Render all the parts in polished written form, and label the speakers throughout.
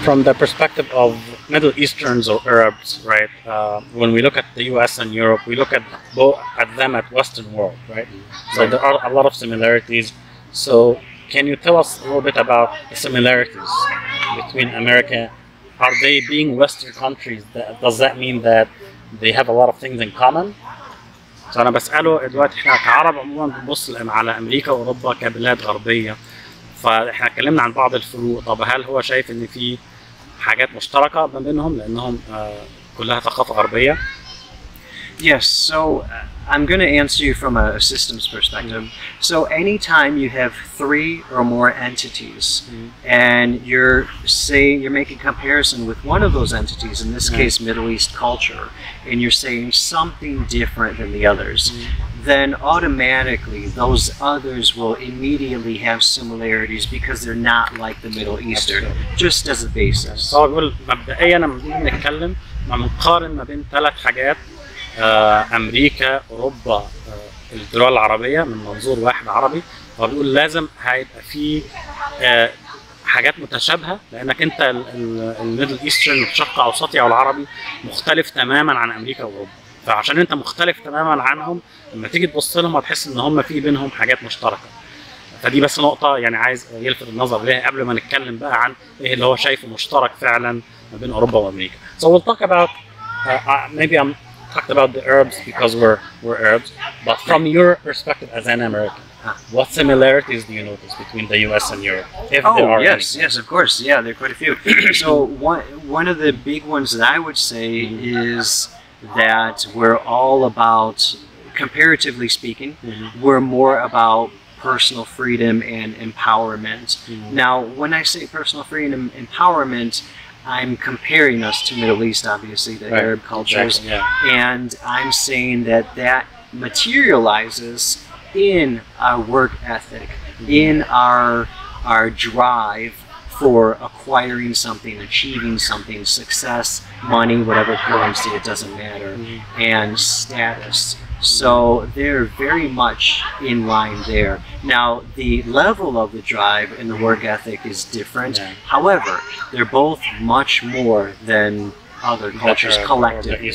Speaker 1: from the perspective of Middle Easterns or Arabs, right? When we look at the U.S. and Europe, we look at them at Western world, right? So there are a lot of similarities. So can you tell us a little bit about the similarities between America? Are they being Western countries? Does that mean that they have a lot of things in common? So أنا بسأله دلوقتي إحنا كعرب عموما بنبص على أمريكا وأوروبا كبلاد غربية، فإحنا اتكلمنا عن بعض الفروق. طب هل هو شايف إن في حاجات مشتركة ما بينهم لأنهم كلها ثقافة غربية؟
Speaker 2: Yes, so I'm going to answer you from a systems perspective. So anytime you have 3 or more entities and you're making comparison with one of those entities, in this case Middle East culture, and you're saying something different than the others, then automatically those others will immediately have similarities because they're not like the Middle Eastern, just as a basis.
Speaker 1: هو بيقول مبدئيا لما بنتكلم بنقارن ما بين 3 حاجات، امريكا، اوروبا، الدول العربيه من منظور واحد عربي. هو بيقول لازم هيبقى في حاجات متشابهه، لانك انت الميدل ايسترن الشرق الاوسطي او العربي مختلف تماما عن امريكا واوروبا، فعشان انت مختلف تماما عنهم لما تيجي تبص لهم هتحس ان هم في بينهم حاجات مشتركه. فدي بس نقطه يعني عايز يلفت النظر ليها قبل ما نتكلم بقى عن ايه اللي هو شايفه مشترك فعلا ما بين اوروبا وامريكا. So we'll talk about maybe I'm talked about the Arabs because we're Arabs, but from your perspective as an American, what similarities do you notice between the U.S. and Europe? If there are any?
Speaker 2: Yes, of course. Yeah, there are quite a few. So one of the big ones that I would say is that we're all about, comparatively speaking, we're more about personal freedom and empowerment. Now, when I say personal freedom and empowerment, I'm comparing us to Middle East, obviously, the Arab cultures, and I'm saying that that materializes in our work ethic, in our drive for acquiring something, achieving something, success, money, whatever currency, it doesn't matter, and status. So they're very much in line there. Now, the level of the drive and the work ethic is different. However, they're both much more than other cultures collectively.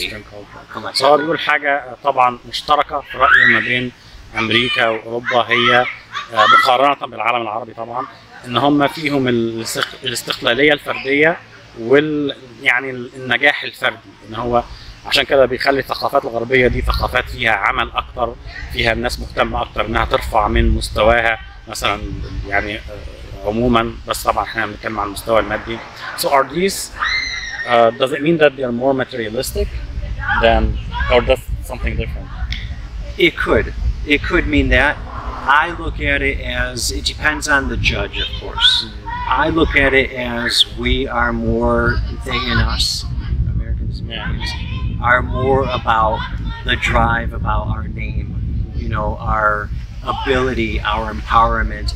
Speaker 1: So بيقول حاجة طبعا مشتركة في رأيه ما بين أمريكا وأوروبا هي مقارنة بالعالم العربي طبعا إن هم فيهم الاستقلالية الفردية يعني النجاح الفردي، إن هو عشان كده بيخلي الثقافات الغربية دي ثقافات فيها عمل أكتر، فيها الناس مهتمة أكتر إنها ترفع من مستواها مثلا يعني عموما، بس طبعا احنا بنتكلم عن المستوى المادي. So are these does it mean that they are more materialistic than, or that's something different?
Speaker 2: It could mean that. I look at it as, it depends on the judge, of course. I look at it as we are more they and us, Americans, are more about the drive, about our name, you know, our ability, our empowerment.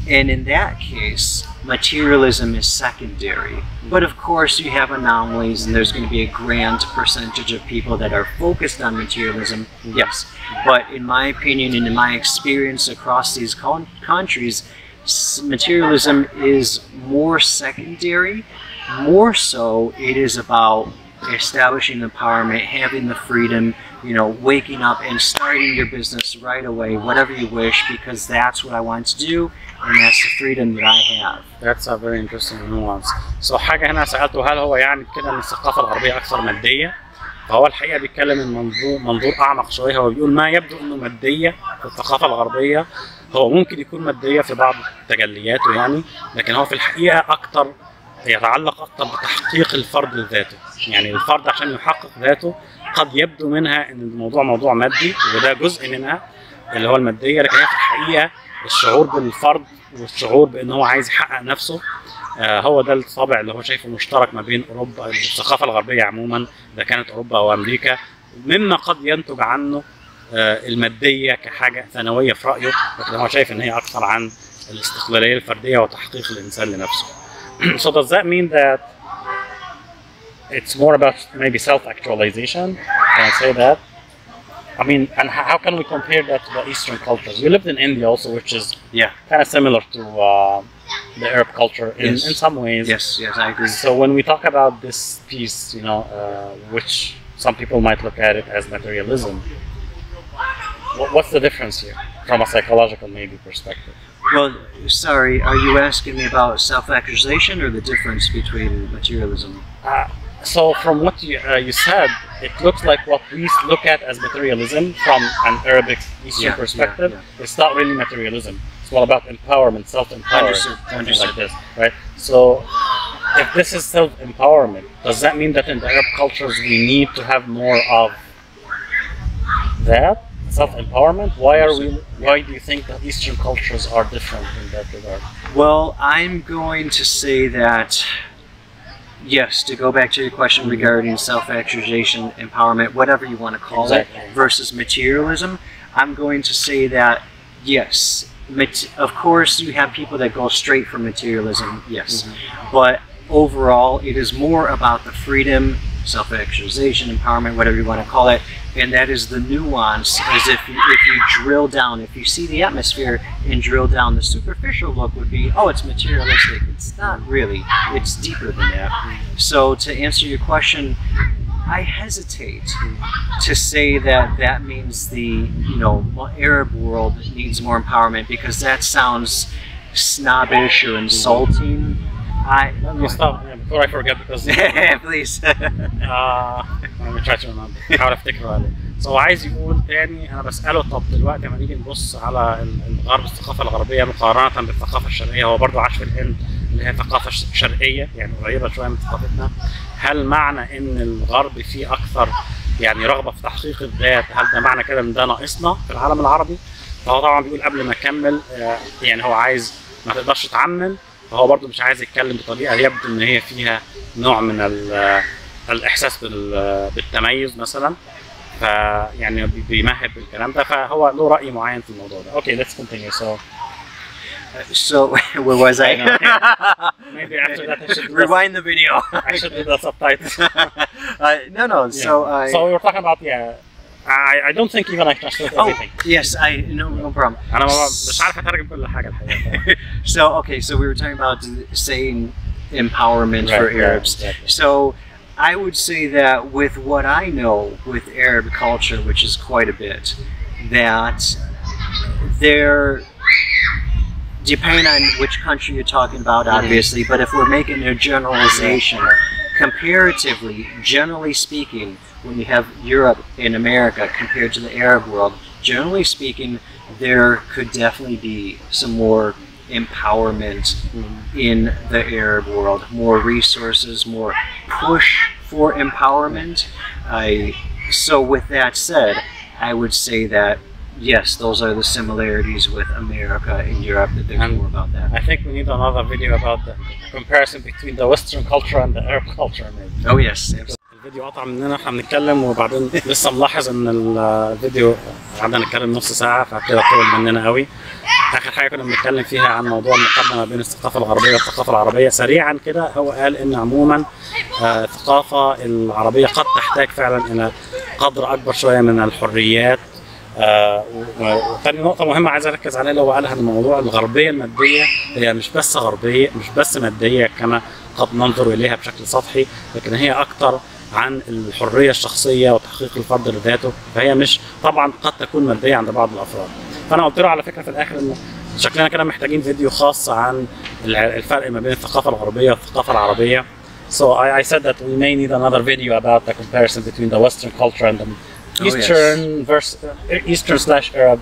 Speaker 2: And in that case, materialism is secondary. But of course you have anomalies and there's going to be a grand percentage of people that are focused on materialism, yes. But in my opinion and in my experience across these countries, materialism is more secondary. More so it is about establishing empowerment, having the freedom, you know, waking up and starting your business right away, whatever you wish, because that's what I want to do, and that's the freedom that I have.
Speaker 1: That's a very interesting nuance. So حاجة هنا سألته هل هو يعني كده إن الثقافة الغربية أكثر مادية؟ فهو الحقيقة بيتكلم من منظور أعمق شوية. هو بيقول ما يبدو إنه مادية في الثقافة الغربية هو ممكن يكون مادية في بعض تجلياته يعني، لكن هو في الحقيقة أكتر يتعلق أكتر بتحقيق الفرد لذاته. يعني الفرد عشان يحقق ذاته قد يبدو منها ان الموضوع موضوع مادي، وده جزء منها اللي هو الماديه، لكن هي في الحقيقه الشعور بالفرد والشعور بان هو عايز يحقق نفسه. هو ده الطابع اللي هو شايفه مشترك ما بين اوروبا، الثقافه الغربيه عموما اذا كانت اوروبا او امريكا، مما قد ينتج عنه الماديه كحاجه ثانويه في رايه، لكن هو شايف ان هي اكثر عن الاستقلاليه الفرديه وتحقيق الانسان لنفسه. So does that mean that it's more about maybe self-actualization? Can I say that? I mean, and how can we compare that to the Eastern cultures? You lived in India also, which is kind of similar to the Arab culture in some ways.
Speaker 2: Yes, I agree.
Speaker 1: So when we talk about this piece, you know, which some people might look at it as materialism, what's the difference here from a psychological maybe perspective?
Speaker 2: Well, sorry, are you asking me about self-actualization or the difference between materialism?
Speaker 1: So from what you said, it looks like what we look at as materialism from an Arabic Eastern perspective, it's not really materialism. It's all about empowerment, self-empowerment, something like this, right? So if this is self-empowerment, does that mean that in the Arab cultures we need to have more of that? Self-empowerment? Why do you think that Eastern cultures are different in that regard?
Speaker 2: Well, I'm going to say that, yes, to go back to your question regarding self-actualization, empowerment, whatever you want to call it, versus materialism, I'm going to say that, yes, of course you have people that go straight for materialism, yes, but overall it is more about the freedom, self-actualization, empowerment, whatever you want to call it, and that is the nuance. As if you drill down, if you see the atmosphere and drill down, the superficial look would be, oh, it's materialistic. It's not really. It's deeper than that. So to answer your question, I hesitate to say that that means the Arab world needs more empowerment, because that sounds snobbish or insulting.
Speaker 1: Let me stop before I forget, because
Speaker 2: please.
Speaker 1: let me try to remember. حاول افتكر عليه. So عايز يقول تاني، انا بسأله طب دلوقتي لما نيجي نبص على الغرب، الثقافة الغربية مقارنة بالثقافة الشرقية، هو برضه عاش في الهند اللي هي ثقافة شرقية يعني قريبة شوية من ثقافتنا. هل معنى ان الغرب فيه اكثر يعني رغبة في تحقيق الذات، هل ده معنى كده ان ده ناقصنا في العالم العربي؟ فهو طبعا بيقول قبل ما اكمل يعني هو عايز ما تقدرش تعمم، فهو برضه مش عايز يتكلم بطريقة يبدو ان هي فيها نوع من الاحساس بالتميز مثلا، فيعني بيمهد بالكلام ده، فهو له رأي معين في الموضوع ده. Okay, let's continue.
Speaker 2: So where was I?
Speaker 1: Maybe after that I should
Speaker 2: rewind the video.
Speaker 1: I should do the subtitles.
Speaker 2: No.
Speaker 1: Yeah. So we were talking about I don't think even I translate everything.
Speaker 2: Yes, no problem.
Speaker 1: أنا مش عارف أترجم كل حاجة الحقيقة.
Speaker 2: So we were talking about saying empowerment for Arabs.
Speaker 1: Exactly.
Speaker 2: So I would say that with what I know with Arab culture, which is quite a bit, that they're, depending on which country you're talking about, obviously, but if we're making a generalization, comparatively, generally speaking, when you have Europe and America compared to the Arab world, generally speaking, there could definitely be some more empowerment in the Arab world, more resources, more push for empowerment. So with that said, I would say that yes, those are the similarities with America and Europe, that there's more about that.
Speaker 1: I think we need another video about the comparison between the Western culture and the Arab culture maybe.
Speaker 2: Oh yes.
Speaker 1: الفيديو قطع مننا، احنا بنتكلم وبعدين لسه ملاحظ ان الفيديو قعدنا نتكلم نص ساعة، فكده طول مننا قوي. آخر حاجة كنا بنتكلم فيها عن موضوع المقارنة ما بين الثقافة الغربية والثقافة العربية. سريعا كده هو قال إن عموما الثقافة العربية قد تحتاج فعلا إلى قدر أكبر شوية من الحريات. وثاني نقطة مهمة عايز أركز عليها اللي هو قالها، الموضوع الغربية المادية هي مش بس غربية، مش بس مادية كما قد ننظر إليها بشكل سطحي، لكن هي أكتر عن الحرية الشخصية وتحقيق الفرد لذاته، فهي مش طبعا قد تكون مادية عند بعض الأفراد. فأنا قلت له على فكرة في الآخر إن شكلنا كده محتاجين فيديو خاص عن الفرق ما بين الثقافة الغربية والثقافة العربية. So I said that we may need another video about the comparison between the Western culture and the Eastern/Arab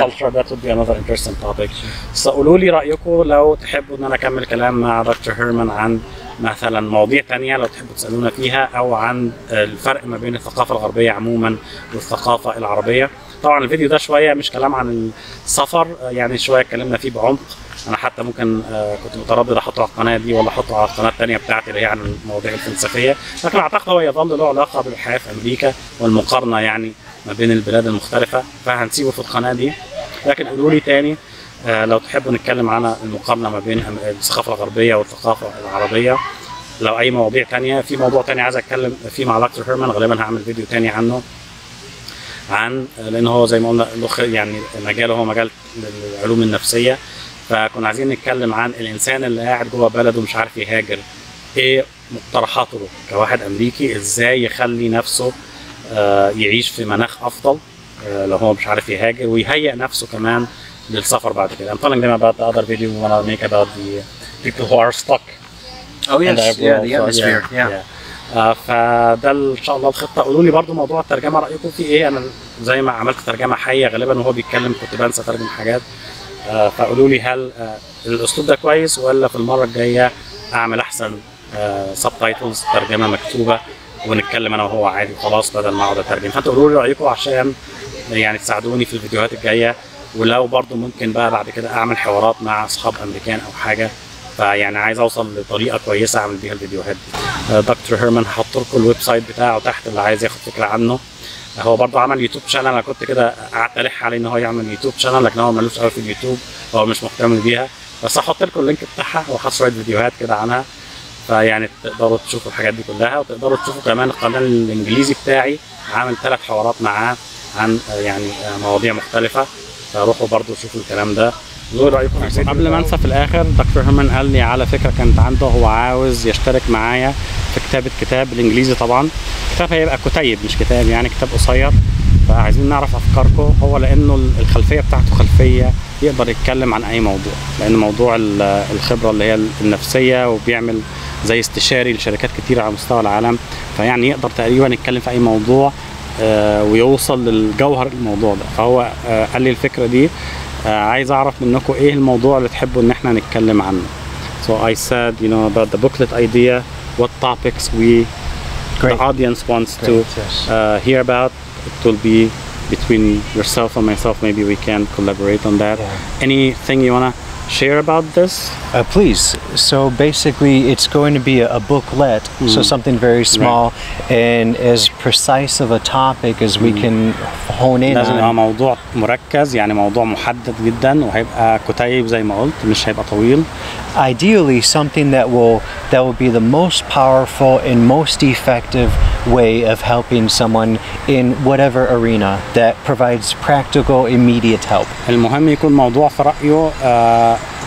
Speaker 1: culture. That would be another interesting topic. So قولوا لي رأيكم لو تحبوا إن أنا أكمل كلام مع دكتور هيرمان عن مثلا مواضيع تانية لو تحبوا تسألونا فيها، أو عن الفرق ما بين الثقافة الغربية عموما والثقافة العربية. طبعا الفيديو ده شوية مش كلام عن السفر، يعني شوية اتكلمنا فيه بعمق. أنا حتى ممكن كنت متردد أحطه على القناة دي ولا أحطه على القناة التانية بتاعتي اللي هي عن المواضيع الفلسفية، لكن أعتقد هو يظل له علاقة بالحياة في أمريكا والمقارنة يعني ما بين البلاد المختلفة، فهنسيبه في القناة دي. لكن قولوا لي تاني لو تحبوا نتكلم عن المقارنة ما بين الثقافة الغربية والثقافة العربية، لو أي مواضيع تانية. في موضوع تاني عايز أتكلم فيه مع دكتور هيرمان، غالبا هعمل فيديو تاني عنه، لأن هو زي ما قلنا يعني مجاله هو مجال العلوم النفسية، فكنا عايزين نتكلم عن الانسان اللي قاعد جوه بلده مش عارف يهاجر، ايه مقترحاته له كواحد امريكي، ازاي يخلي نفسه يعيش في مناخ افضل لو هو مش عارف يهاجر، ويهيئ نفسه كمان للسفر بعد كده. I'm telling them about the other video we want to make about the people who are stuck.
Speaker 2: Oh yes, yeah, the atmosphere, yeah.
Speaker 1: فده ان شاء الله الخطه. قولوا لي برضو موضوع الترجمه رايكم فيه ايه. انا زي ما عملت ترجمه حيه غالبا وهو بيتكلم كنت بنسى اترجم حاجات، فقولوا لي هل الاسلوب ده كويس ولا في المره الجايه اعمل احسن سب تايتلز ترجمه مكتوبه ونتكلم انا وهو عادي خلاص بدل ما اقعد اترجم. فانتوا قولوا لي رايكم عشان يعني تساعدوني في الفيديوهات الجايه، ولو برضو ممكن بقى بعد كده اعمل حوارات مع اصحاب امريكان او حاجه، فيعني عايز اوصل لطريقه كويسه اعمل بيها الفيديوهات دي. دكتور هيرمان هحط لكم الويب سايت بتاعه تحت اللي عايز ياخد فكره عنه. هو برضه عمل يوتيوب شانل، انا كنت كده قعدت الح عليه ان هو يعمل يوتيوب شانل لكن هو ملوش قوي في اليوتيوب، هو مش مهتم بيها، بس هحط لكم اللينك بتاعها وهحط شويه فيديوهات كده عنها، فيعني تقدروا تشوفوا الحاجات دي كلها، وتقدروا تشوفوا كمان القناه الانجليزي بتاعي عامل 3 حوارات معاه عن يعني مواضيع مختلفه، فروحوا برضه شوفوا الكلام ده. قولوا رايكم. قبل ما انسى في الاخر، دكتور هيرمان قال لي على فكره كانت عنده، هو عاوز يشترك معايا في كتابه كتاب بالانجليزي. طبعا كتاب هيبقى كتيب مش كتاب، يعني كتاب قصير، فعايزين نعرف افكاركم. هو لانه الخلفيه بتاعته خلفيه يقدر يتكلم عن اي موضوع، لان موضوع الخبره اللي هي النفسيه، وبيعمل زي استشاري لشركات كتير على مستوى العالم، فيعني يقدر تقريبا يتكلم في اي موضوع ويوصل للجوهر الموضوع ده. فهو قال لي الفكره دي، عايز اعرف منكم ايه الموضوع اللي تحبوا ان احنا نتكلم عنه. So I said, you know, about the booklet idea, what topics the audience wants to hear about. It will be between yourself and myself. Maybe we can collaborate on that. Anything you wanna share about this?
Speaker 2: Please. So basically it's going to be a booklet, so something very small and as precise of a topic as we can hone in
Speaker 1: لازم يبقى
Speaker 2: on.
Speaker 1: موضوع مركز، يعني موضوع محدد جدا، وهيبقى كتيب زي ما قلت مش هيبقى طويل.
Speaker 2: Ideally something that will be the most powerful and most effective way of helping someone in whatever arena that provides practical immediate help.
Speaker 1: المهم يكون موضوع في رأيه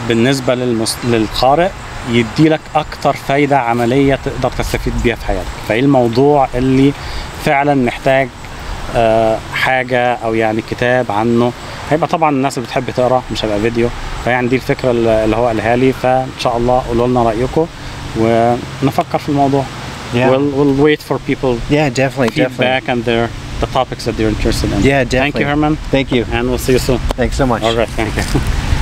Speaker 1: بالنسبة للقارئ يدي لك أكتر فايدة عملية تقدر تستفيد بيها في حياتك. فإيه الموضوع اللي فعلا محتاج حاجة أو يعني كتاب عنه؟ هيبقى طبعا الناس اللي بتحب تقرأ، مش هيبقى فيديو. فيعني دي الفكرة اللي هو قالها لي، فإن شاء الله قولوا لنا رأيكم ونفكر في الموضوع. We'll wait for people feedback and the topics that they're interested in.
Speaker 2: Yeah, definitely.
Speaker 1: Thank you, Herman.
Speaker 2: Thank you.
Speaker 1: And we'll see you soon.
Speaker 2: Thanks so much.
Speaker 1: All right, thank you.